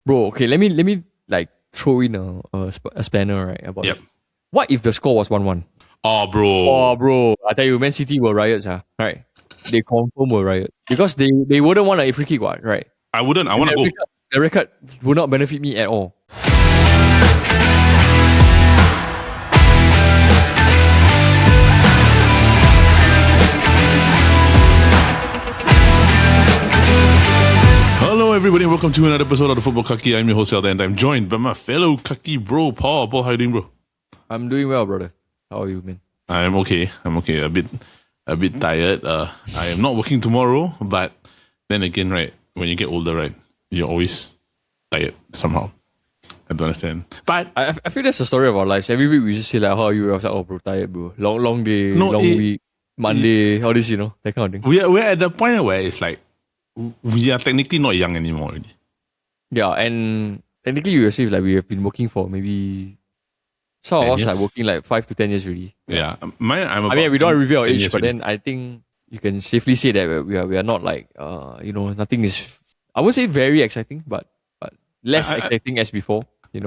Bro, okay, let me like throw in a spanner, right? About Yep. this. What if the score was 1-1? Oh, bro. Oh, bro, I tell you, Man City were riots, right? They confirm were riot because they wouldn't want a free kick, what, right? I wouldn't. I want to go. The record would not benefit me at all. Hello, everybody, and welcome to another episode of the Football Kaki. I'm your host, Zelda, and I'm joined by my fellow Kaki bro, Paul. Paul, how you doing, bro? I'm doing well, brother. How are you, man? I'm okay. A bit tired. I am not working tomorrow, but then again, right, when you get older, right, you're always tired somehow. I don't understand. But I feel that's the story of our lives. Every week we just say like, how are you? I was like, oh, bro, tired, bro. Long day, long week, Monday, all this, that kind of thing. we're at the point where it's like we are technically not young anymore already. Yeah, and technically you say like we have been working for maybe some of 10 us years? like working like 5 to 10 years already. Yeah, I mean, we don't reveal our 10 age, years but already. then I think you can safely say that we are not like nothing is. I won't say very exciting, but less exciting as before.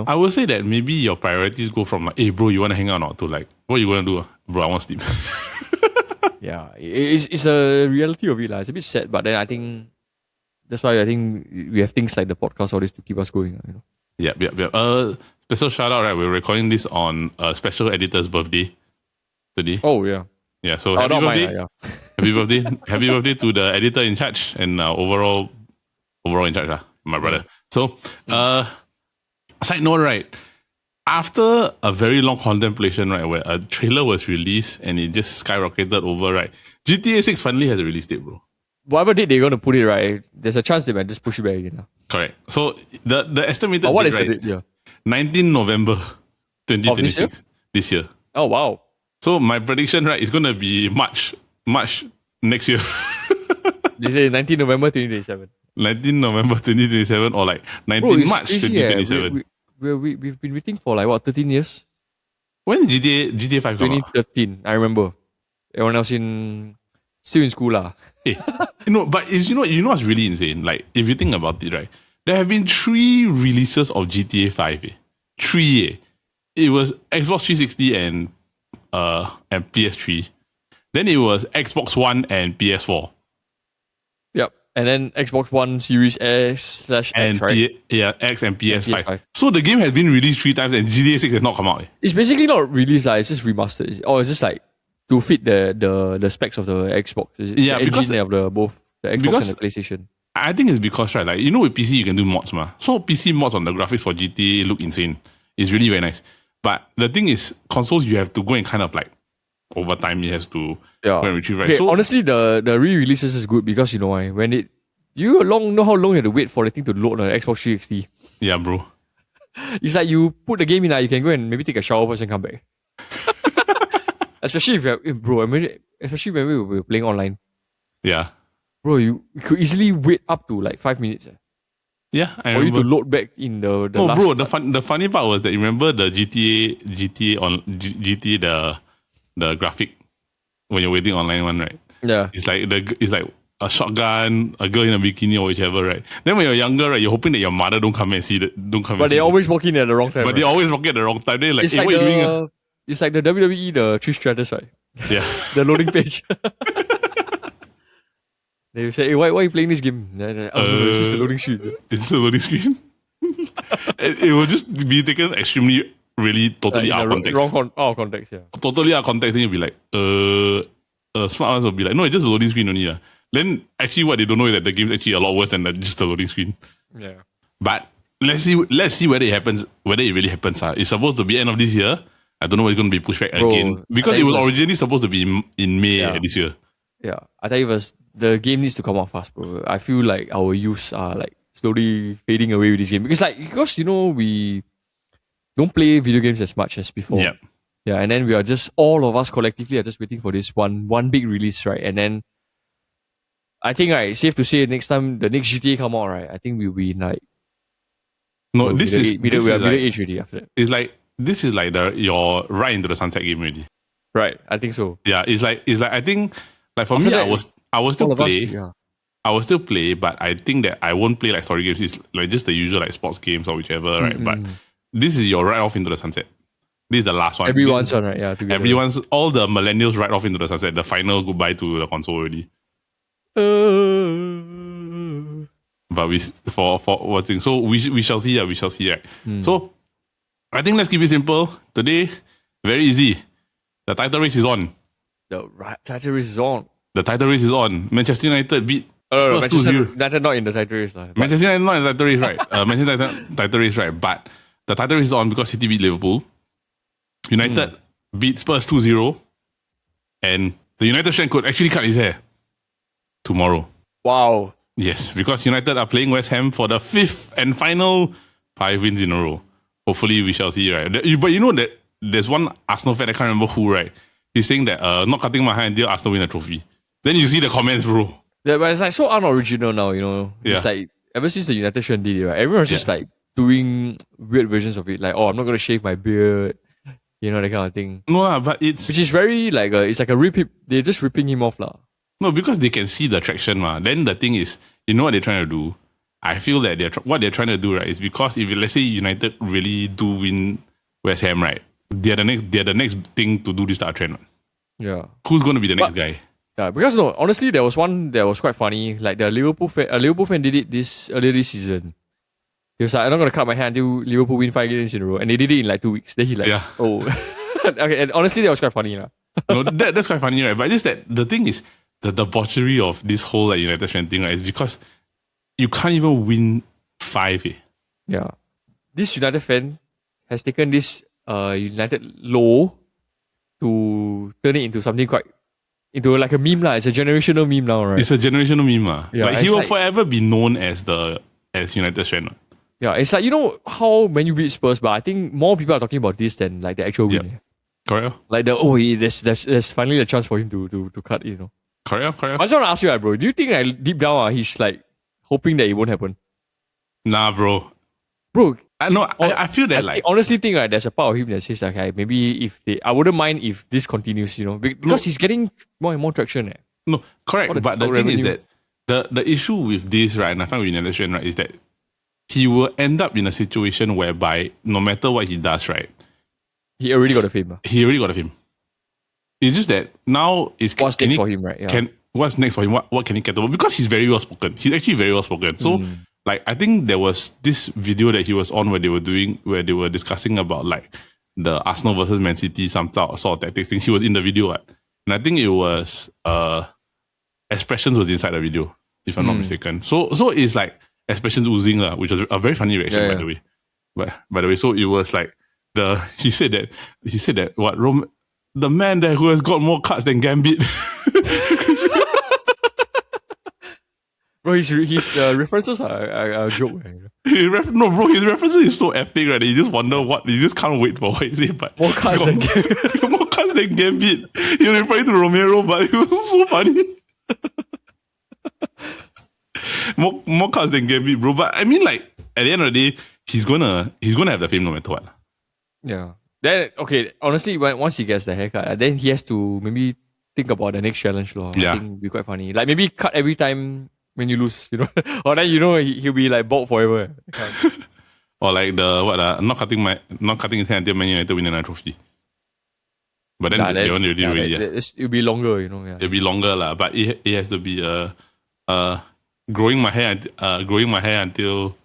I would say that maybe your priorities go from like, hey bro, you want to hang out or not, to like, what you going to do? Bro, I want to sleep. Yeah, it's a reality of it, lah. It's a bit sad, but then I think that's why I think we have things like the podcast, all this to keep us going. Yep. Special shout out, right? We're recording this on a special editor's birthday today. Oh yeah. Yeah, so Not happy birthday. mine, yeah. Happy birthday. Happy birthday to the editor in charge and overall in charge, my brother. So, side note, right? After a very long contemplation, right, where a trailer was released and it just skyrocketed over, right? GTA 6 finally has a release date, bro. Whatever date they're gonna put it, right? There's a chance they might just push it back again. Correct. So the estimated But what date, is right, the date? Yeah. 19 November Of this year? 2026. This year. Oh wow. So my prediction, right, is gonna be March next year. They say 19 November 2027. 19 November 2027 or like 19 March 2027. We've been waiting for like what, 13 years? When did GTA 5 come out? 2013, I remember. Everyone else still in school lah. Hey, but it's, you know what's really insane? Like, if you think about it, right, there have been 3 releases of GTA 5. 3. It was Xbox 360 and PS3. Then it was Xbox One and PS4. Yep. And then Xbox One Series S/X, And right? X and PS5. PS5. So the game has been released 3 times and GTA 6 has not come out. It's basically not released, it's just remastered. Or it's just like to fit the specs of the Xbox. Yeah, the because- engine of the both the Xbox because- and the PlayStation. I think it's because, right, like, with PC you can do mods, ma. So PC mods on the graphics for GTA look insane. It's really very nice. But the thing is, consoles you have to go and kind of like over time you have to go and retrieve, right? Okay, So honestly, the re-releases is good because you know why? You know how long you have to wait for the thing to load on the Xbox 360. yeah, bro. It's like you put the game in, you can go and maybe take a shower first and come back. Especially if you're, bro, especially when we were playing online. Yeah. Bro, you could easily wait up to like 5 minutes. Yeah, I For you remember. to load back in the No, last bro, part. the funny part was that, you remember the GTA the graphic when you're waiting online one, right? Yeah. It's like a shotgun, a girl in a bikini or whichever, right? Then when you're younger, right, you're hoping that your mother don't come and see that, But they always walk in at the wrong time. But they always walk at the wrong time. They're like, it's hey, like what are you doing? it's like the WWE, the Trish Stratus, right? Yeah. The loading page. They say, hey, why are you playing this game? No, it's just a loading screen. It's a loading screen. it will just be taken extremely, really, totally Like, out in of the context. out of context, yeah. Totally out of context. Then you'll be like, smart ones will be like, no, it's just a loading screen only. Then actually what they don't know is that the game's actually a lot worse than just a loading screen. Yeah. But let's see whether it happens, whether it really happens. It's supposed to be end of this year. I don't know whether it's going to be pushed back Bro, again. Because I it think was it was- originally supposed to be in May Yeah. this year. Yeah. I tell you first, the game needs to come out fast, bro. I feel like our youths are like slowly fading away with this game. Because we don't play video games as much as before. Yeah. Yeah, and then we are just, all of us collectively are just waiting for this one big release, right? And then I think, right, safe to say next time the next GTA come out, right, I think we'll be in like No, we this are is middle like, age already after that. it's like, this is like your right into the sunset game already. Right, I think so. Yeah, it's like I think, like, for After me, that, I was still All of us, play. yeah. I will still play, but I think that I won't play like story games. It's like just the usual like sports games or whichever, right? But this is your ride off into the sunset. This is the last one. Everyone's one, right? Yeah, together. Everyone's, all the millennials ride off into the sunset. The final goodbye to the console already. But for what's thing? So we shall see. We shall see. Right. So I think let's keep it simple today. Very easy. The title race is on. The title race is on. The title race is on. Manchester United beat Spurs Manchester 2-0. United not in the title race. Manchester United not in the title race, right? Manchester United title race, right? But the title race is on because City beat Liverpool. United beat Spurs 2-0. And the United fan could actually cut his hair tomorrow. Wow. Yes, because United are playing West Ham for the 5th and final 5 wins in a row. Hopefully we shall see, right? But you know that there's one Arsenal fan, I can't remember who, right? He's saying that not cutting my hair until Arsenal win a trophy. Then you see the comments, bro. Yeah, but it's like so unoriginal now, you know. Yeah. It's like ever since the United shirt did it, right? Everyone's just like doing weird versions of it. Like, oh, I'm not gonna shave my beard. You know, that kind of thing. No, but it's... Which is very like it's like a rip. They're just ripping him off, lah. No, because they can see the traction, ma. Then the thing is, you know what they're trying to do? I feel that what they're trying to do, right, is because if let's say United really do win West Ham, right, they're the next thing to do this type of trend. Yeah. Who's going to be the next guy? Yeah, because no, honestly, there was one that was quite funny. Like the Liverpool fan did it earlier this season. He was like, I'm not gonna cut my hair until Liverpool win 5 games in a row, and they did it in like 2 weeks. Then he like, oh, okay. And honestly, that was quite funny, lah. No, that's quite funny, right? But just that the thing is, the debauchery of this whole like United fan thing, right, is because you can't even win 5. Yeah, this United fan has taken this United low to turn it into something into like a meme, lah. It's a generational meme now, right? It's a generational meme, lah. Yeah, like he will forever be known as United fan. Yeah, it's like, you know how when you beat Spurs, but I think more people are talking about this than like the actual win. Correct. Like there's finally a chance for him to cut, you know. Correct. I just want to ask you, bro. Do you think like deep down, he's like hoping that it won't happen? Nah, bro. Bro, I feel that I honestly think there's a part of him that says like, hey, maybe I wouldn't mind if this continues, you know, because he's getting more and more traction. No, correct. But the thing is that the issue with this, right, and I find with United, right, is that he will end up in a situation whereby no matter what he does, right, he already got the fame. It's just that now is what's next for him, right? Yeah. What's next for him? What can he get over? Because he's very well spoken. He's actually very well spoken. So like I think there was this video that he was on where they were discussing about like the Arsenal versus Man City some sort of tactics things. He was in the video, right? And I think it was expressions was inside the video, if I'm not mistaken. So it's like expressions oozing, which was a very funny reaction, by the way. But by the way, so it was like he said that what the man there who has got more cuts than Gambit. Bro, his references are a joke. No, bro, his references is so epic, right? You just wonder you just can't wait for what he said. But more cuts than Gambit. More cuts than Gambit. He was referring to Romero, but it was so funny. more cuts than Gambit, bro. But I mean, like at the end of the day, he's gonna have the fame no matter what. Yeah. Then honestly, once he gets the haircut, then he has to maybe think about the next challenge, lor. Yeah. I think it'll be quite funny. Like maybe cut every time when you lose, you know, or then he'll be like bald forever. Or like not cutting his hair until Man United win another trophy. But then they won't really already. It'll be longer, you know. Yeah. It'll be longer, lah. But it has to be growing my hair until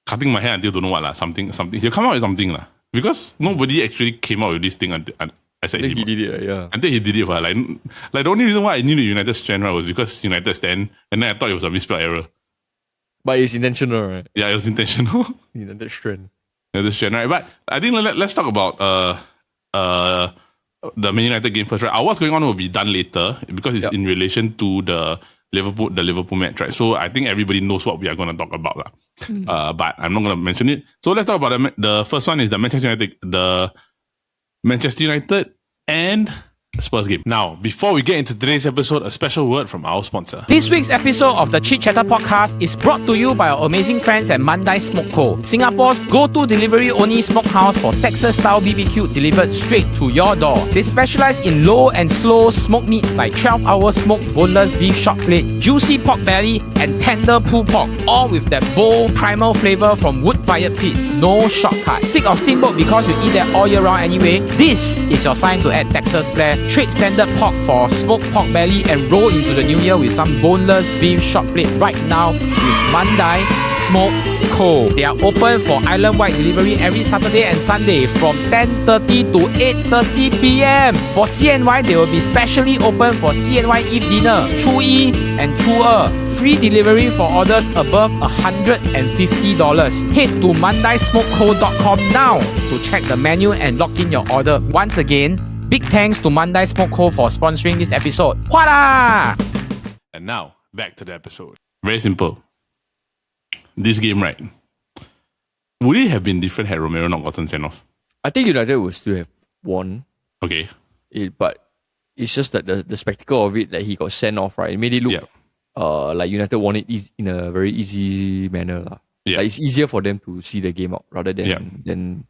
cutting my hair until don't know what, lah. Something. He'll come out with something, lah. Because nobody actually came out with this thing except him. He did it, yeah. Until he did it, like the only reason why I knew the United stand, right, was because United stand, and then I thought it was a misspelled error. But it's intentional, right? Yeah, it was intentional. United strand. United strand, right? But I think let's talk about the Man United game first, right? What's going on will be done later because it's in relation to the Liverpool match, right? So I think everybody knows what we are going to talk about, lah. But I'm not going to mention it. So let's talk about the first one is the Manchester United and Spurs game. Now, before we get into today's episode, a special word from our sponsor. This week's episode of the Chit Chatter Podcast is brought to you by our amazing friends at Mandai Smoke Co, Singapore's go-to delivery-only smokehouse for Texas-style BBQ delivered straight to your door. They specialize in low and slow smoked meats like 12-hour smoked boneless beef short plate, juicy pork belly, and tender pulled pork, all with that bold, primal flavor from wood-fired pits. No shortcut. Sick of steamboat because you eat that all year round anyway? This is your sign to add Texas flair. Trade standard pork for smoked pork belly and roll into the new year with some boneless beef short plate right now with Mandai Smoke Co. They are open for island-wide delivery every Saturday and Sunday from 10:30 to 8:30 p.m. For CNY, they will be specially open for CNY Eve dinner, 初一 and 初二. Free delivery for orders above $150. Head to mandaismokeco.com now to check the menu and lock in your order. Once again, big thanks to Mandai Smoke Co for sponsoring this episode. Voila! And now, back to the episode. Very simple. This game, right? Would it have been different had Romero not gotten sent off? I think United would still have won. Okay. But it's just that the spectacle of it that he got sent off, right? It made it look like United won it in a very easy manner. Yeah. Like it's easier for them to see the game out rather than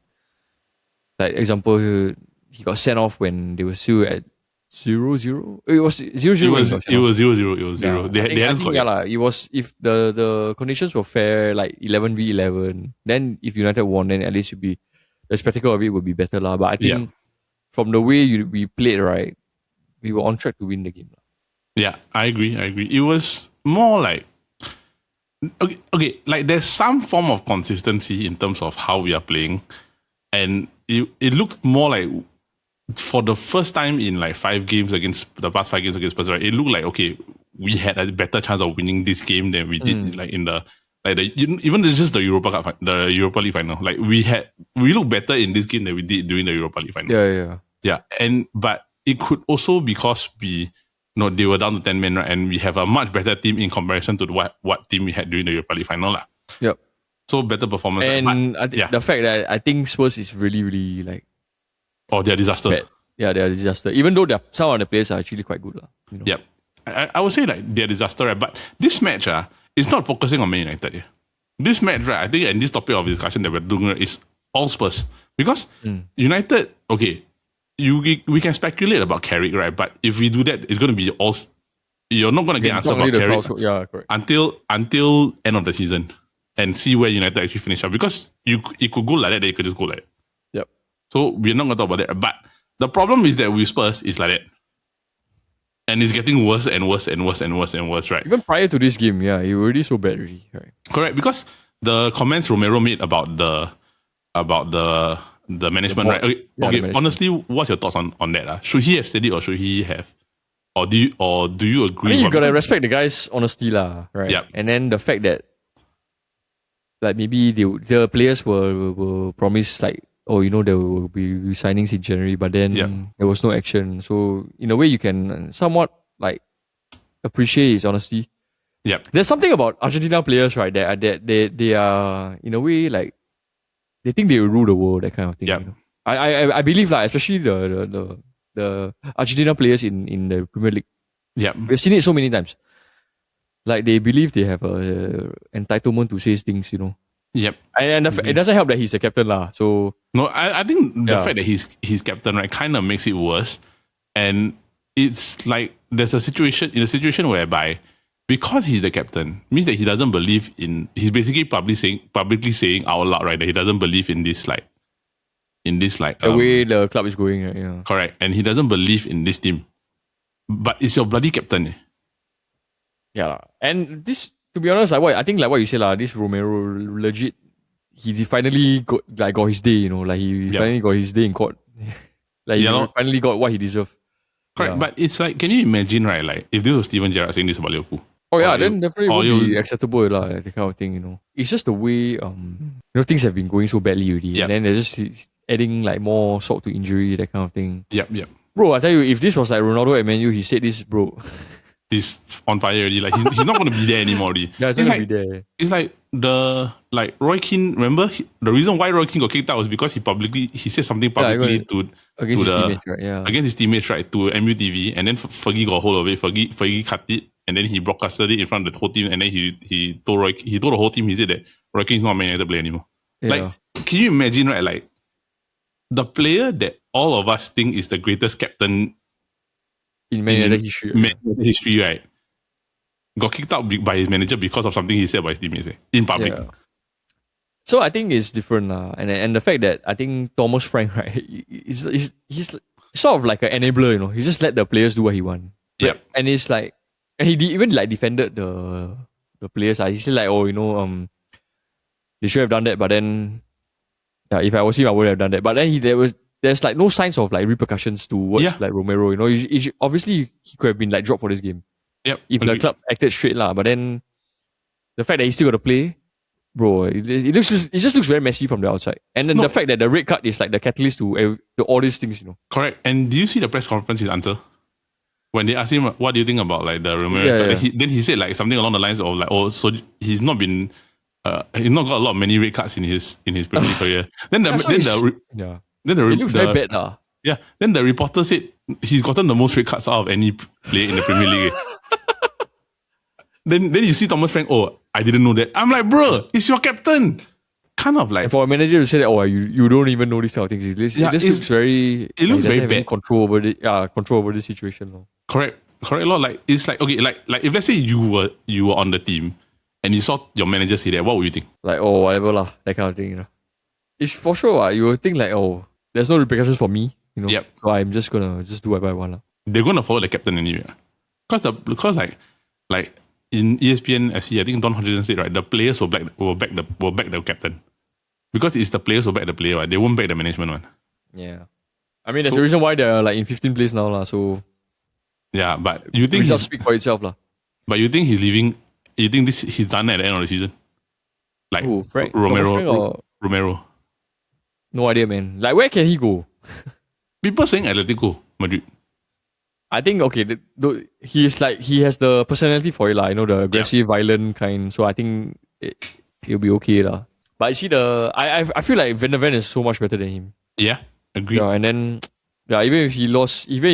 like example, he got sent off when they were still at 0-0. It was 0-0. It was 0-0. It was 0. Yeah, They hadn't scored. It was, if the conditions were fair, like 11v11, then if United won, then at least the spectacle of it would be better. But I think from the way we played, right, we were on track to win the game. Yeah, I agree. It was more like, okay, like there's some form of consistency in terms of how we are playing. And it looked more like, for the first time in like 5 games against the past 5 games against Spurs, right, it looked like, okay, we had a better chance of winning this game than we did like in the even just the Europa League final. Like we looked better in this game than we did during the Europa League final. Yeah. But it could also because they were down to 10 men, right, and we have a much better team in comparison to what team we had during the Europa League final. Yep. So better performance. And the fact that I think Spurs is really, really like, they're a disaster. Bad. Yeah, they're a disaster. Even though some of the players are actually quite good. Yeah. I would say like they're a disaster, right? But this match is not focusing on Man United. Yeah. This match, right, I think, and this topic of discussion that we're doing is all Spurs. Because United, okay, we can speculate about Carrick, right? But if we do that, it's going to be all... You're not going to get answer about Carrick correct. until end of the season and see where United actually finish up. Because it could go like that, then it could just go like that. Yep. So we're not going to talk about that. But the problem is that with Spurs, it's like that. And it's getting worse and worse and worse and worse and worse, right? Even prior to this game, it already so bad already, right? Correct, because the comments Romero made about the management, right? Okay, management. Honestly, what's your thoughts on that? Should he have said it or should he have? Or do you agree? I mean, you gotta respect the guy's honesty, right? Yep. And then the fact that like maybe the players were promised like, there will be signings in January, but then there was no action. So in a way, you can somewhat like appreciate his honesty. Yeah, there's something about Argentina players, right? That they are in a way like they think they will rule the world, that kind of thing. Yeah, I believe like especially the Argentina players in the Premier League. Yeah, we've seen it so many times. Like they believe they have a entitlement to say things, Yep. And it doesn't help that he's a captain lah. So no, I think the fact that he's captain, right, kind of makes it worse. And it's like there's a situation whereby because he's the captain means that he doesn't believe in. He's basically publicly saying out loud, right, that he doesn't believe in this the way the club is going, right? Yeah. Correct, and he doesn't believe in this team. But it's your bloody captain. Yeah, and this, to be honest, I think what you said, this Romero legit, he finally got his day, like he finally got his day in court. Like he finally got what he deserved. Correct, but it's like, can you imagine, right? Like if this was Steven Gerrard saying this about Liverpool? Oh yeah, then definitely would be acceptable, that kind of thing. It's just the way things have been going so badly already, and then they're just adding like more salt to injury, that kind of thing. Yep. Bro, I tell you, if this was like Ronaldo at Man U, he said this, bro. is on fire already. Like he's not going to be there anymore already. Yeah, it's not going to be there. It's like Roy Keane. Remember the reason why Roy Keane got kicked out was because he said something publicly against his teammates, right? Yeah, against his teammates, right? To MUTV, and then Fergie got hold of it. Fergie cut it, and then he broadcasted it in front of the whole team, and then he told the whole team, he said that Roy Keane is not a Man United player anymore. Yeah. Like, can you imagine, right? Like the player that all of us think is the greatest captain in Man United history, right? Got kicked out by his manager because of something he said by his teammates in public. Yeah. So I think it's different, and the fact that I think Thomas Frank, right, he's sort of like an enabler, you know. He just let the players do what he want. Yeah, and it's like, and he even like defended the players. He said like, oh, you know, they should have done that, but then, yeah, if I was him, I would have done that. But then there's like no signs of like repercussions towards like Romero. You know, obviously he could have been like dropped for this game. Yep. If the club acted straight lah, but then the fact that he still got to play, bro, it just looks very messy from the outside. And then the fact that the red card is like the catalyst to all these things, you know. Correct. And do you see the press conference, his answer? When they asked him, what do you think about like the Romero? Yeah. Then he said like something along the lines of like, oh, so he's not got a lot of many red cards in his Premier League career. Then it looks very bad lah. Yeah. Then the reporter said he's gotten the most red cards out of any player in the Premier League. Then you see Thomas Frank, oh, I didn't know that. I'm like, bro, it's your captain. Kind of like... And for a manager to say that, oh, you don't even know these kind of things. It looks very... It looks very bad. Control over the situation. No? Correct. Like, it's like, okay, like if let's say you were on the team and you saw your manager say that, what would you think? Like, oh, whatever lah, that kind of thing, you know. It's for sure, you would think like, oh, there's no repercussions for me, you know. Yep. So I'm just gonna do whatever I want lah. They're gonna follow the captain anyway. Because like in ESPN SC, I think Don Hodgson said, right, the players will back the captain. Because it's the players who back the player, right? They won't back the management one. Yeah. I mean, there's a reason why they're like in 15th place now lah. So yeah, but you think results speak for itself lah. But you think he's leaving? You think he's done at the end of the season? Like Frank? Romero. No idea, man. Like, where can he go? People saying Atletico Madrid. I think, okay, he has the personality for it lah. You know, the aggressive, violent kind. So I think he'll be okay lah. But you see, I feel like Van der Ven is so much better than him. Yeah, agree. Yeah, and then even if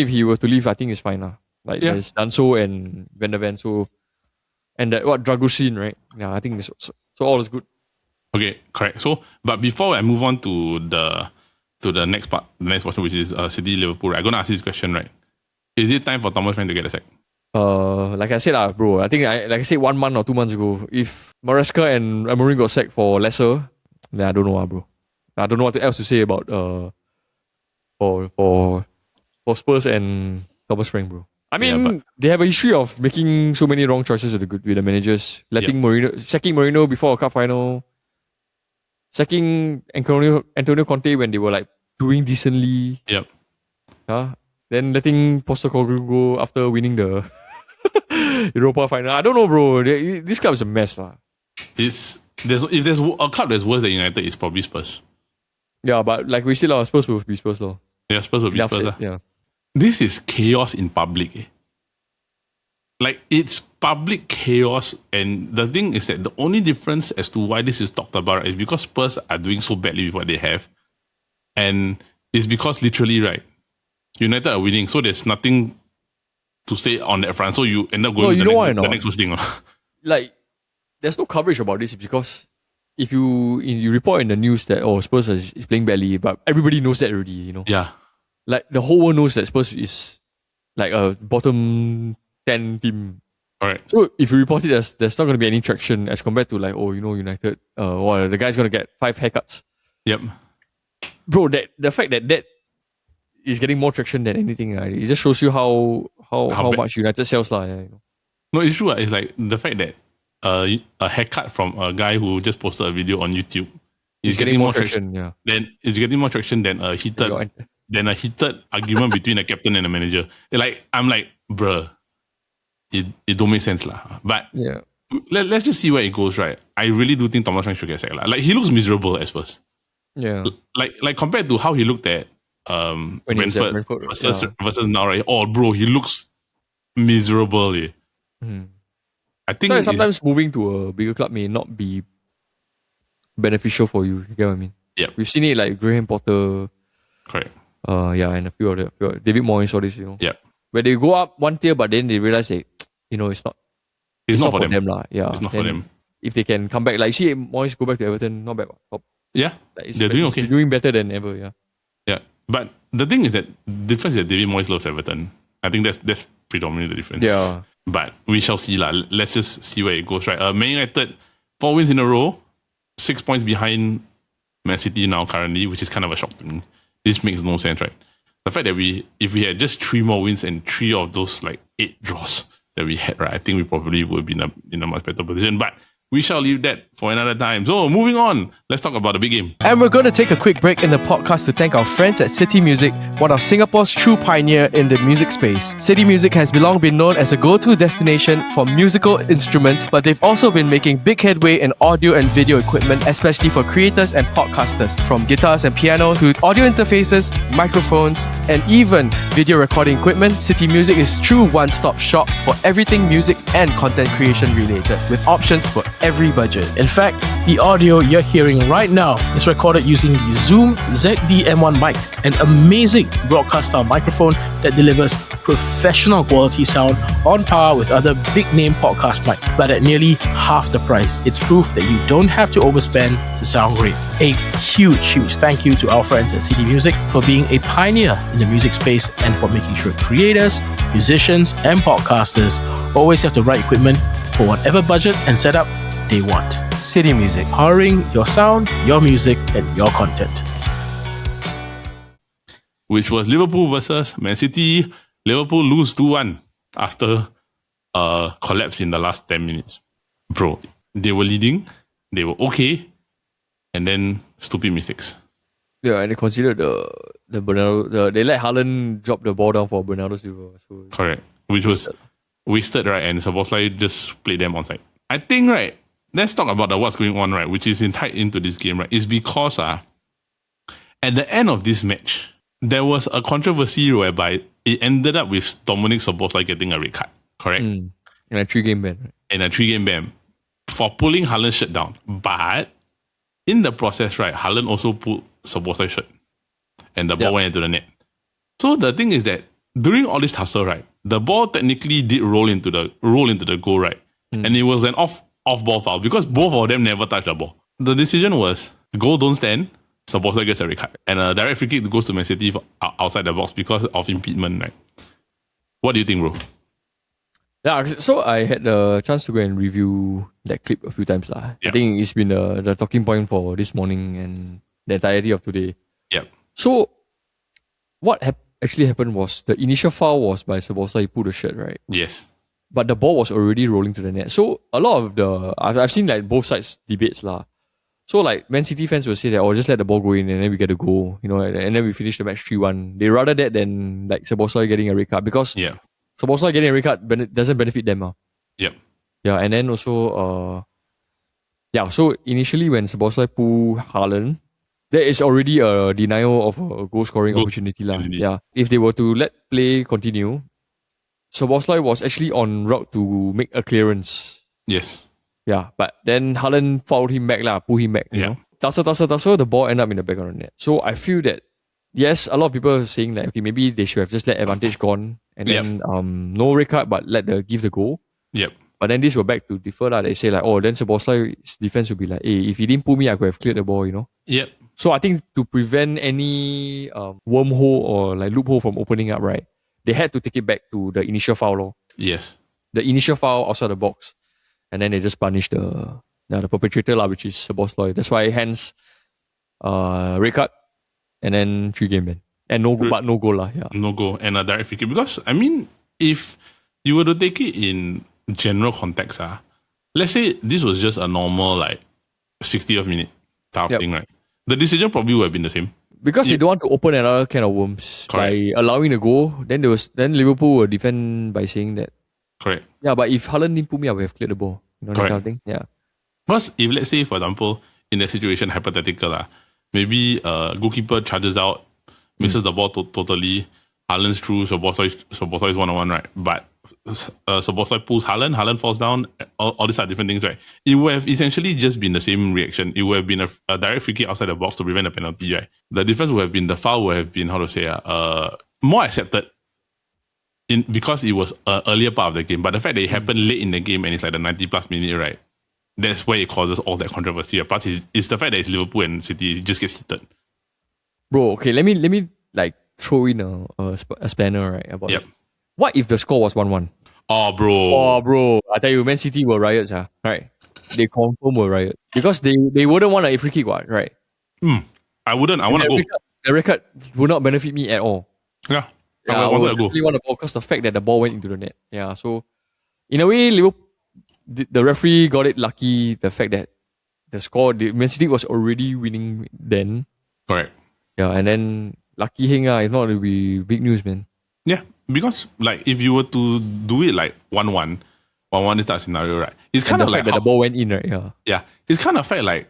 he were to leave, I think it's fine lah. Like there's Danso and Van der Ven. So, and that Dragusin, right? Yeah, I think so all is good. Okay, correct. So, but before I move on to the next part, the next portion, which is City Liverpool, right? I'm gonna ask you this question, right? Is it time for Thomas Frank to get a sack? Like I said, bro, I think like I said 1 month or 2 months ago, if Maresca and Amorim got sacked for lesser, then I don't know, bro. I don't know what else to say about for Spurs and Thomas Frank, bro. I mean, they have a history of making so many wrong choices with the managers, sacking Mourinho before a cup final, sacking Antonio Conte when they were like doing decently. Yep. Then letting Postecoglou go after winning the Europa final. I don't know, bro. This club is a mess, lah. If there's a club that's worse than United, it's probably Spurs. Yeah, but like we said, Spurs will be Spurs, though. Yeah, Spurs will be Spurs. Yeah. This is chaos in public. Like, it's public chaos, and the thing is that the only difference as to why this is talked about is because Spurs are doing so badly with what they have, and it's because literally, right, United are winning, so there's nothing to say on that front. So you end up going to the next worst thing. Like, there's no coverage about this because if you report in the news that Spurs is playing badly, but everybody knows that already, you know. Yeah. Like, the whole world knows that Spurs is like a bottom 10 team. Alright. So if you report it, there's not going to be any traction as compared to like, United, the guy's going to get 5 haircuts. Yep. Bro, the fact that is getting more traction than anything. It just shows you how much United sells lah. Yeah, you know. No, it's true. It's like the fact that a haircut from a guy who just posted a video on YouTube is getting more traction. Yeah. Then it's getting more traction than a heated argument between a captain and a manager. I'm like, bruh, it don't make sense lah. But yeah, let's just see where it goes. Right. I really do think Thomas Frank should get sacked lah. Like, he looks miserable at Spurs. Yeah. Like compared to how he looked at Brentford versus now, right? Oh, bro, he looks miserable. I think so sometimes moving to a bigger club may not be beneficial for you. You get what I mean? Yeah. We've seen it like Graham Potter. Correct. And a few other David Moyes, all this, Yeah. Where they go up one tier, but then they realize that, it's not for them lah. Yeah. It's not for them. If they can come back, like see Moyes go back to Everton, not bad. Yeah. They're doing okay. Doing better than ever, yeah. Yeah. But the thing is that the difference is that David Moyes loves Everton. I think that's predominantly the difference. Yeah. But we shall see lah. Let's just see where it goes, right? Man United, 4 wins in a row, 6 points behind Man City now currently, which is kind of a shock to me. This makes no sense, right? The fact that if we had just 3 more wins and 3 of those like 8 draws that we had, right, I think we probably would be in a much better position. But we shall leave that for another time. So moving on, let's talk about the big game. And we're going to take a quick break in the podcast to thank our friends at City Music, one of Singapore's true pioneer in the music space. City Music has long been known as a go-to destination for musical instruments, but they've also been making big headway in audio and video equipment, especially for creators and podcasters. From guitars and pianos to audio interfaces, microphones, and even video recording equipment, City Music is true one-stop shop for everything music and content creation related, with options for every budget. In fact, the audio you're hearing right now is recorded using the Zoom ZD-M1 mic, an amazing broadcast-style microphone that delivers professional quality sound on par with other big-name podcast mics, but at nearly half the price. It's proof that you don't have to overspend to sound great. A huge thank you to our friends at CD Music for being a pioneer in the music space and for making sure creators, musicians, and podcasters always have the right equipment for whatever budget and setup they want. City Music, powering your sound, your music, and your content. Which was Liverpool versus Man City. Liverpool lose 2-1 after a collapse in the last 10 minutes. Bro, they were leading, they were okay, and then stupid mistakes. Yeah, and they considered the Bernardo. They let Haaland drop the ball down for Bernardo Silva. So correct, which was wasted, right? And Szoboszlai just played them onside. I think, right, let's talk about what's going on, right, which is tied into this game, right, is because at the end of this match, there was a controversy whereby it ended up with Dominik Szoboszlai getting a red card, correct? In a 3-game ban. Right? In a 3-game ban for pulling Haaland's shirt down. But in the process, right, Haaland also pulled Szoboszlai's shirt and the ball went into the net. So the thing is that during all this tussle, right, the ball technically did roll into the goal, right? And it was an off-ball foul because both of them never touched the ball. The decision was goal don't stand, Szoboszlai gets a red card. And a direct free kick goes to Man City outside the box because of impediment, right? What do you think, bro? Yeah, so I had the chance to go and review that clip a few times. Yeah. I think it's been the talking point for this morning and the entirety of today. Yeah. So what actually happened was the initial foul was by Szoboszlai. He pulled the shirt, right? Yes. But the ball was already rolling to the net. So a lot of I've seen like both sides debates lah. So like Man City fans will say that, just let the ball go in and then we get a goal, and then we finish the match 3-1. They rather that than like Szoboszlai getting a red card because Szoboszlai getting a red card doesn't benefit them. Yep. Yeah, and then also so initially when Szoboszlai pulled Haaland, there is already a denial of a goal scoring opportunity lah. Yeah. If they were to let play continue, Szoboszlai was actually en route to make a clearance. Yes. Yeah, but then Haaland fouled him back, pulled him back. You know? Tussle, the ball ended up in the back of the net. So I feel that, yes, a lot of people are saying that, okay, maybe they should have just let advantage gone and then no red card, but give the goal. Yep. But then this will back to differ lah. They say like, then Szoboszlai's defense will be like, hey, if he didn't pull me, I could have cleared the ball, Yep. So I think to prevent any wormhole or like loophole from opening up, right, they had to take it back to the initial foul law. Yes. The initial foul outside the box. And then they just punished the perpetrator lah, which is Szoboszlai. That's why hence red card and then 3-game ban. And no goal lah. Yeah. No goal and a direct free kick. Because I mean, if you were to take it in general context, let's say this was just a normal like 60th minute type of thing, right? The decision probably would have been the same. Because they don't want to open another can of worms by allowing the goal. Then Liverpool will defend by saying that. Correct. Yeah, but if Haaland didn't pull me, I would have cleared the ball. That kind of thing. Yeah. Because if let's say, for example, in that situation, hypothetical, maybe goalkeeper charges out, misses the ball totally, Haaland's through, Szoboszlai is 1-on-1, right? But Szoboszlai pulls Haaland falls down, all these are different things, right? It would have essentially just been the same reaction. It would have been a direct free kick outside the box to prevent a penalty, right? The difference would have been the foul would have been, more accepted because it was an earlier part of the game. But the fact that it happened late in the game and it's like the 90 plus minute, right? That's where it causes all that controversy. Plus, it's the fact that it's Liverpool and City, it just gets heated. Bro, okay, let me like throw in a spanner, right? About it. What if the score was 1-1? Oh, bro. I tell you, Man City were riots, right? They confirm were riot. Because they wouldn't want a free kick, right? I wouldn't. I want to go. The record would not benefit me at all. Yeah. I would really want the ball because the fact that the ball went into the net. Yeah, so in a way, Liverpool, the referee got it lucky. The fact that the score, Man City was already winning then. Correct. Yeah, and then lucky heng, if not, it would be big news, man. Yeah, because like if you were to do it like 1-1 this type of scenario, right? It's kind of like that the ball went in, right? Yeah, it's kind of fact like,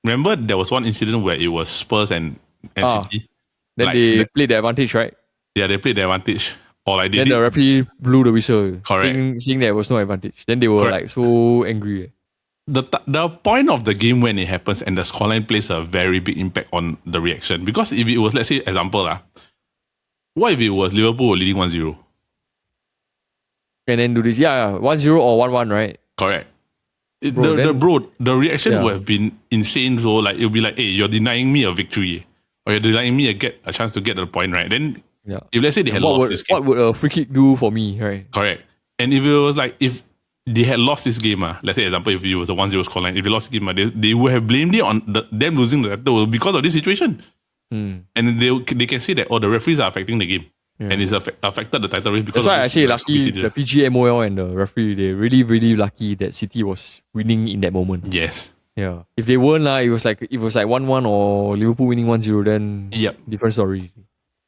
remember there was one incident where it was Spurs and City. Then like, they played the advantage, right? Yeah, they played the advantage. Or like then the referee blew the whistle. Correct. Saying there was no advantage. Then they were like so angry. The point of the game when it happens and the scoreline plays a very big impact on the reaction. Because if it was, let's say, example, what if it was Liverpool leading 1-0? And then do this, 1-0 or 1-1, right? Correct. The reaction would have been insane. So like it'll be like, hey, you're denying me a victory, or you're denying me a chance to get the point, right? Then if let's say they had lost this game, what would a free kick do for me, right? Correct. And if it was like if they had lost this game, let's say example, if it was a 1-0 scoreline, if they lost the game, they would have blamed it on them losing the title because of this situation. And they can say that the referees are affecting the game. And it's affected the title race because that's why I say lucky the PGMOL and the referee, they're really, really lucky that City was winning in that moment. Yes. Yeah. If they weren't, it was like 1-1 or Liverpool winning 1-0, then different story.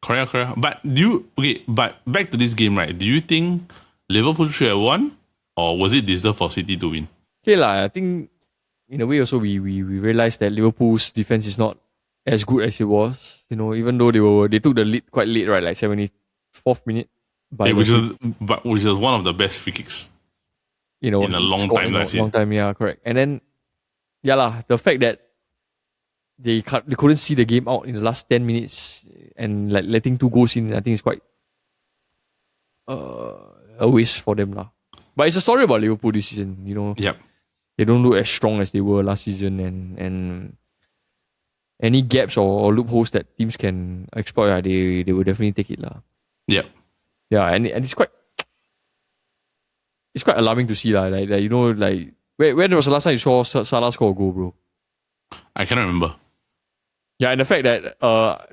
Correct. But but back to this game, right? Do you think Liverpool should have won, or was it deserved for City to win? Okay, I think in a way also we realized that Liverpool's defense is not as good as it was. Even though they took the lead quite late, right? Like 74th minute. Which is one of the best free kicks in a long time. Long time, yeah, correct. And then the fact that they couldn't see the game out in the last 10 minutes and like letting 2 goals in, I think it's quite a waste for them. But it's a story about Liverpool this season, Yep. They don't look as strong as they were last season, and any gaps or loopholes that teams can exploit, they will definitely take it. Yep. Yeah, and it's quite alarming to see. When was the last time you saw Salah score a goal, bro? I cannot remember. Yeah, and the fact that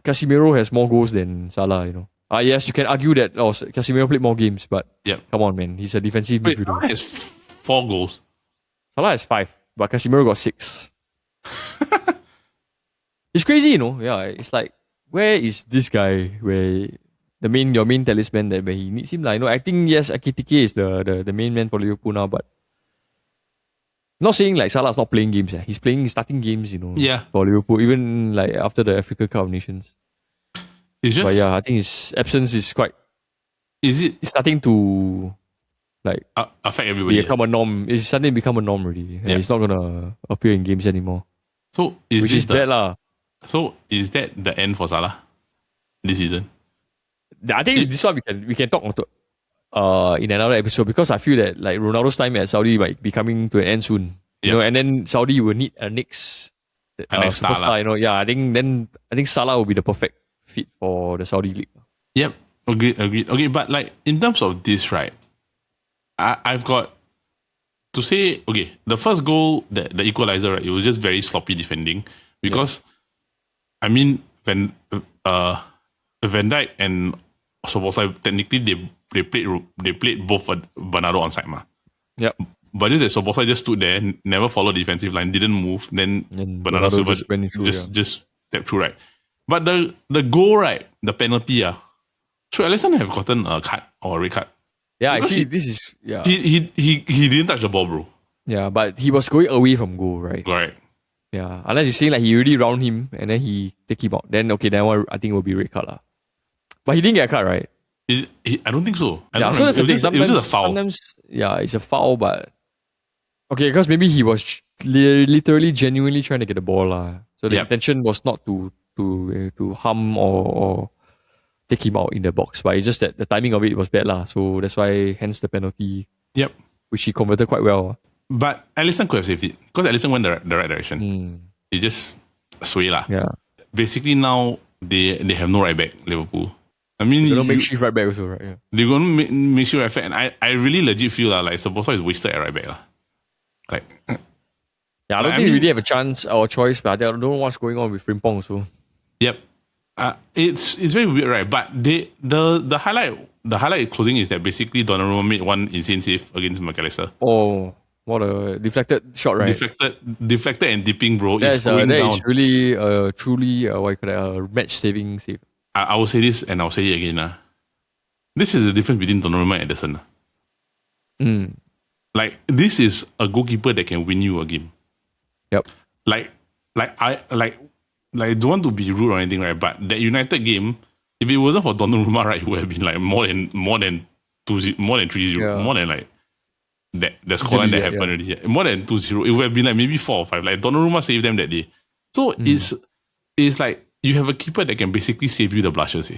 Casemiro has more goals than Salah, yes, you can argue that Casemiro played more games, but come on, man. He's a defensive midfielder. Salah has 4 goals. Salah has 5, but Casemiro got 6. It's crazy, Yeah, it's like, where is this guy where your main talisman that where he needs him? I think, yes, Ekitike is the main man for Liverpool now, but not saying like Salah's not playing games. He's starting games, for Liverpool, even like after the Africa Cup of Nations. It's just, but I think his absence is quite. It's starting to affect everybody. Become a norm. It's starting to become a norm already. Yeah. He's not gonna appear in games anymore. So which is bad lah. So is that the end for Salah this season? I think this one we can talk in another episode, because I feel that like Ronaldo's time at Saudi might be coming to an end soon. And then Saudi will need a next superstar. I think Salah will be the perfect fit for the Saudi league. Yep, agreed. Okay, but like in terms of this, right? I've got to say, okay, the first goal, the equalizer, right? It was just very sloppy defending because, I mean, when Van Dijk and Szoboszlai, technically they played both Bernardo onside, Yep. But just that Szoboszlai just stood there, never followed the defensive line, didn't move. Then Bernardo Silva just stepped through, right? But the goal, right, the penalty, should Alisson have gotten a card or a red card? Yeah, actually, this is He didn't touch the ball, bro. Yeah, but he was going away from goal, right? Correct. Yeah, unless you're saying like he already round him and then he take him out, then one I think it will be red card lah. But he didn't get a card, right? I don't think so. So that's the thing. It was just a foul. Sometimes, it's a foul, but okay, because maybe he was literally, genuinely trying to get the ball, lah. So the intention was not to harm or take him out in the box, but it's just that the timing of it was bad, lah. So that's why, hence the penalty. Yep. Which he converted quite well. But Alisson could have saved it because Alisson went the right direction. He just sway lah. Yeah. Basically now they have no right back, Liverpool. I mean, they're gonna make shift right back also, right? Yeah. They're gonna make shift right back, and I really legit feel like Sabasa is wasted at right back lah. Like, I don't think we really have a chance or a choice, but I don't know what's going on with Frimpong. So, yep, it's very weird, right? But the highlight closing is that basically Donnarumma made one insane save against McAllister. Oh, what a deflected shot, right? Deflected and dipping, bro. That is really truly a match saving save. I will say this and I'll say it again. This is the difference between Donnarumma and Ederson. Like, this is a goalkeeper that can win you a game. Yep. I don't want to be rude or anything, right? But that United game, if it wasn't for Donnarumma, right, it would have been like more than 3-0, more than like that the scoreline that happened already. Yeah. More than 2-0. It would have been like maybe 4 or 5. Like, Donnarumma saved them that day. So it's like you have a keeper that can basically save you the blushes.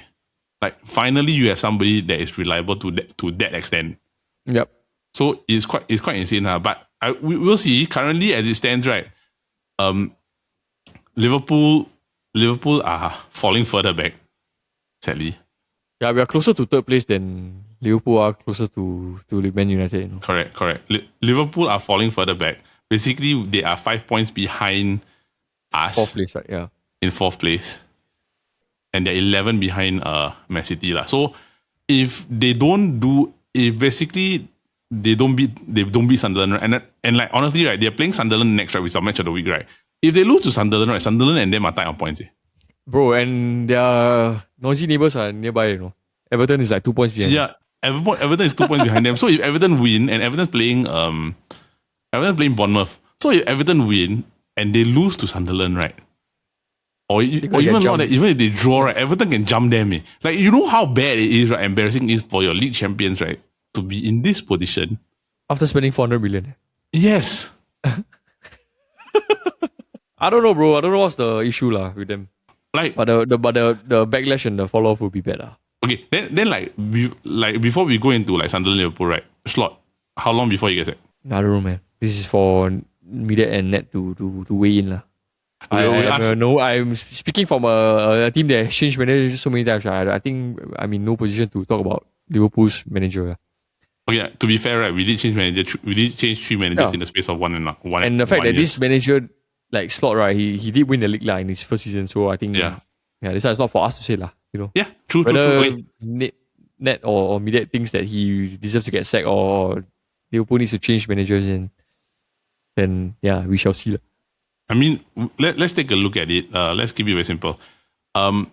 Like, finally you have somebody that is reliable to that extent. Yep. So it's quite insane. But we'll see. Currently, as it stands, right, Liverpool are falling further back, sadly. Yeah, we are closer to third place than Liverpool are closer to Man United. You know? Correct. Liverpool are falling further back. Basically, they are 5 points behind us. Fourth place, right? Yeah. In fourth place. And they're 11 behind Man City. So if they don't beat Sunderland, right? And like, honestly, right, they're playing Sunderland next, right, with our match of the week, right? If they lose to Sunderland, right, Sunderland and them are tied on points. Bro, and their noisy neighbours are nearby, you know. Everton is like 2 points behind. Yeah, Everton is 2 points behind them. So if Everton win, and Everton's playing Bournemouth. So if Everton win and they lose to Sunderland, right? Or even if they draw, right, Everton can jump them. Like, you know how bad it is, right? Embarrassing it is for your league champions, right? To be in this position. After spending 400 million. Yes. I don't know, bro. I don't know what's the issue with them. Like, but the backlash and the follow off will be better. Okay, then before we go into like Sunderland Liverpool, right? Slot, how long before you get it? I don't know, man. This is for media and net to weigh in. I'm speaking from a team that has changed manager so many times. I think I'm in no position to talk about Liverpool's manager. Okay, to be fair, right, we did change manager. We did change 3 managers in the space of one. And the fact that this manager, like Slot, right, he did win the league in his first season. So I think this is not for us to say you know. Yeah, true. Whether net or media thinks that he deserves to get sacked or Liverpool needs to change managers, and then we shall see. I mean, let's take a look at it. Let's keep it very simple. I'm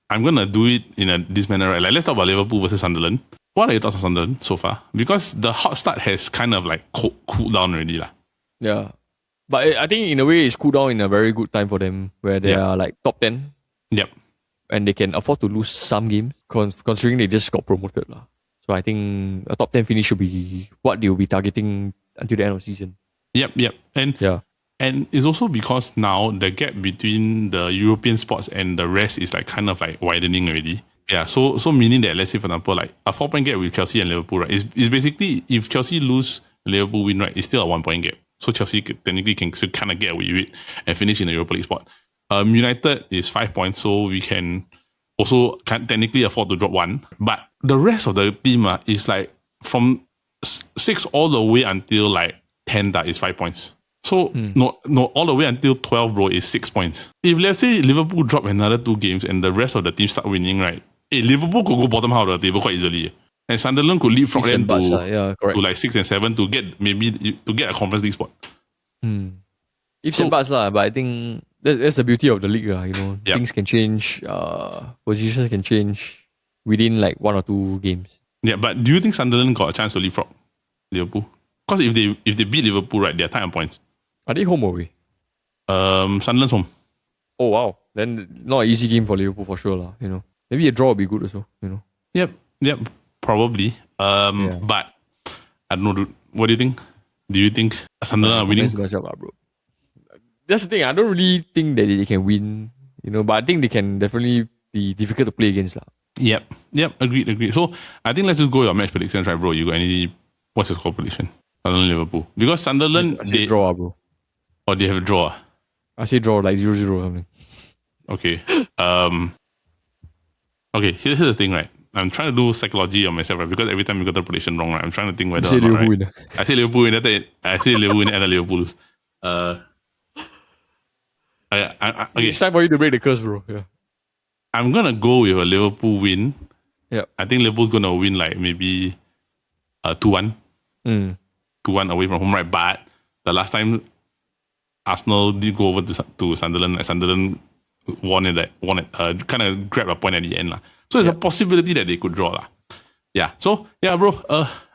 gonna do it in this manner, right? Like, let's talk about Liverpool versus Sunderland. What are your thoughts on Sunderland so far? Because the hot start has kind of like cooled down already. Yeah. But I think in a way it's cooled down in a very good time for them, where they are like top 10. Yep. And they can afford to lose some games, considering they just got promoted. So I think a top 10 finish should be what they will be targeting until the end of the season. Yep. And it's also because now the gap between the European spots and the rest is like kind of like widening already. Yeah, so meaning that, let's say for example, like a 4-point gap with Chelsea and Liverpool, right? Is basically, if Chelsea lose, Liverpool win, right? It's still a 1-point gap. So Chelsea technically can still kind of get away with it and finish in the Europa League spot. United is 5 points, so we can also technically afford to drop 1. But the rest of the team is like from 6 all the way until like 10 that is 5 points. So no, all the way until 12, bro, is 6 points. If let's say Liverpool drop another 2 games and the rest of the team start winning, right? Liverpool could go bottom half of the table quite easily. And Sunderland could leapfrog them to like 6 and 7 to get a Conference League spot. Ifs and buts, but I think that's the beauty of the league, you know. Yep. Things can change, positions can change within like 1 or 2 games. Yeah, but do you think Sunderland got a chance to leapfrog Liverpool? Because if they beat Liverpool, right, they're tied on points. Are they home or away? Sunderland's home. Oh wow, then not an easy game for Liverpool for sure, you know. Maybe a draw would be good also, you know. Yep. probably. But I don't know, dude. What do you think? Do you think Sunderland are winning? Bro. That's the thing. I don't really think that they can win, but I think they can definitely be difficult to play against. Yep. Agreed. So I think let's just go your match predictions, right, bro? You got what's your score prediction? Sunderland, Liverpool. Because Sunderland, they draw, bro. Or they have a draw? I say draw, like 0-0 or something. Okay. Okay, here's the thing, right? I'm trying to do psychology on myself, right? Because every time you got the prediction wrong, right? I'm trying to think whether or not, right? I say Liverpool win. I say Liverpool win and Liverpool lose. Okay. It's time for you to break the curse, bro. Yeah. I'm gonna go with a Liverpool win. Yeah. I think Liverpool's gonna win like maybe 2-1. 2-1 away from home, right? But the last time Arsenal did go over to Sunderland, and Sunderland won it, kind of grabbed a point at the end. So there's a possibility that they could draw. Yeah. So, yeah, bro,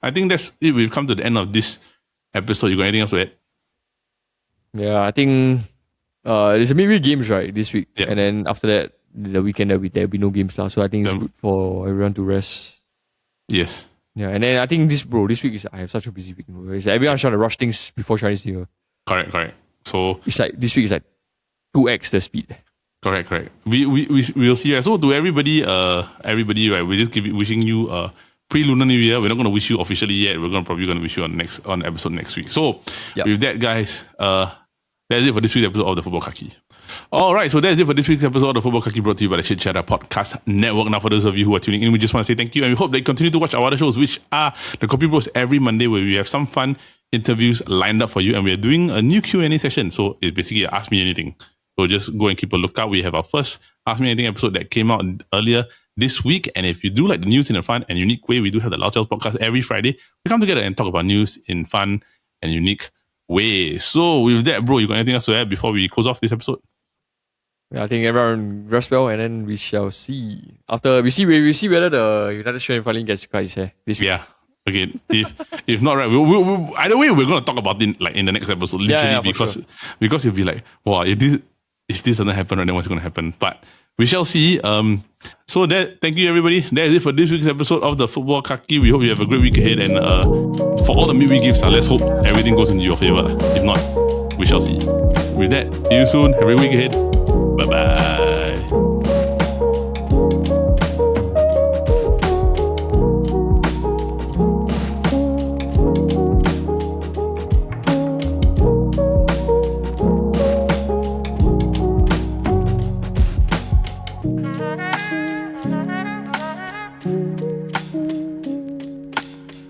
I think that's it. We've come to the end of this episode. You got anything else to add? Yeah, I think there's a midweek games, right, this week. Yeah. And then after that, the weekend, there'll be no games. So I think it's good for everyone to rest. Yes. Yeah, and then I think this week I have such a busy week. It's like everyone's trying to rush things before Chinese New Year. Correct. So it's like this week is like 2x the speed. Correct. We'll see. Right? So to everybody, right, we're just wishing you a pre-Lunar New Year. We're not going to wish you officially yet. We're probably going to wish you on episode next week. So with that, guys, that's it for this week's episode of the Football Kaki. All right, so that's it for this week's episode of the Football Kaki, brought to you by the Chit Chatter Podcast Network. Now, for those of you who are tuning in, we just want to say thank you, and we hope that you continue to watch our other shows, which are the Copy Bros every Monday, where we have some fun interviews lined up for you, and we are doing a new Q&A session. So it's basically Ask Me Anything. So just go and keep a lookout. We have our first Ask Me Anything episode that came out earlier this week. And if you do like the news in a fun and unique way, we do have the Loud Tales podcast every Friday. We come together and talk about news in fun and unique ways. So with that, bro, you got anything else to add before we close off this episode? Yeah, I think everyone rest well, and then we shall see. After we see whether the United Strength finally gets his hair this week. Yeah. Okay. If not, right, we'll either way we're gonna talk about it like in the next episode. Literally, because you'll be like, wow, if this doesn't happen, right, then what's gonna happen? But we shall see. So thank you everybody. That is it for this week's episode of the Football Kaki. We hope you have a great week ahead, and for all the midweek gifts, let's hope everything goes into your favor. If not, we shall see. With that, see you soon. Have a great week ahead. Bye-bye.